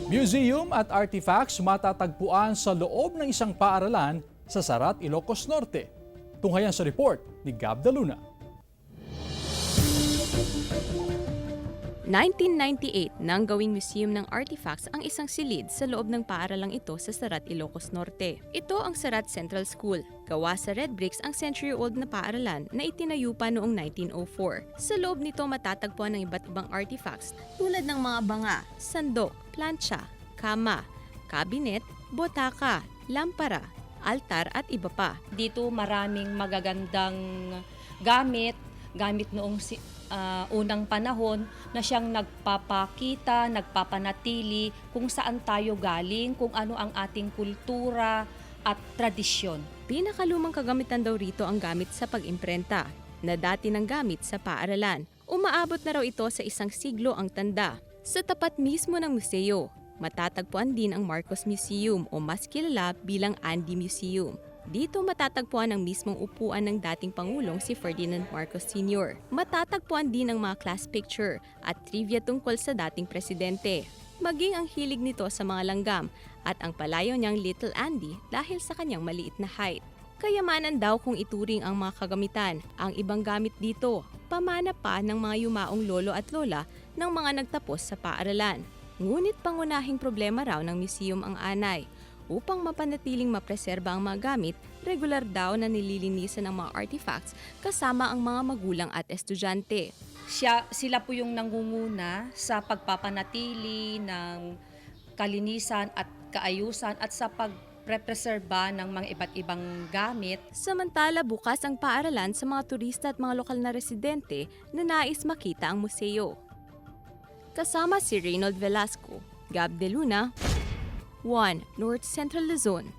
Museum at artifacts matatagpuan sa loob ng isang paaralan sa Sarat, Ilocos Norte. Tunghayan sa report ni Gab de Luna. 1998 nang gawing museum ng artifacts ang isang silid sa loob ng paaralang ito sa Sarat, Ilocos Norte. Ito ang Sarat Central School. Gawa sa red bricks ang century-old na paaralan na itinayo pa noong 1904. Sa loob nito matatagpuan ng iba't ibang artifacts tulad ng mga banga, sandok, plancha, kama, kabinet, botaka, lampara, altar at iba pa. Dito maraming magagandang gamit noong unang panahon na siyang nagpapakita, nagpapanatili kung saan tayo galing, kung ano ang ating kultura at tradisyon. Pinakalumang kagamitan daw rito ang gamit sa pag-imprenta, na dati ng gamit sa paaralan. Umaabot na raw ito sa isang siglo ang tanda. Sa tapat mismo ng museo, matatagpuan din ang Marcos Museum o mas kilala bilang Andy Museum. Dito matatagpuan ang mismong upuan ng dating Pangulong si Ferdinand Marcos Sr. Matatagpuan din ang mga class picture at trivia tungkol sa dating presidente. Maging ang hilig nito sa mga langgam at ang palayo niyang Little Andy dahil sa kanyang maliit na height. Kayamanan daw kung ituring ang mga kagamitan. Ang ibang gamit dito, pamana pa ng mga yumaong lolo at lola ng mga nagtapos sa paaralan. Ngunit pangunahing problema raw ng museum ang anay. Upang mapanatiling mapreserba ang mga gamit, regular daw na nililinisan ng mga artifacts kasama ang mga magulang at estudyante. Sila po yung nangunguna sa pagpapanatili ng kalinisan at kaayusan at sa pagprepreserba ng mga iba't ibang gamit. Samantala bukas ang paaralan sa mga turista at mga lokal na residente na nais makita ang museo. Kasama si Reynold Velasco, Gab de Luna, 1 North Central Luzon.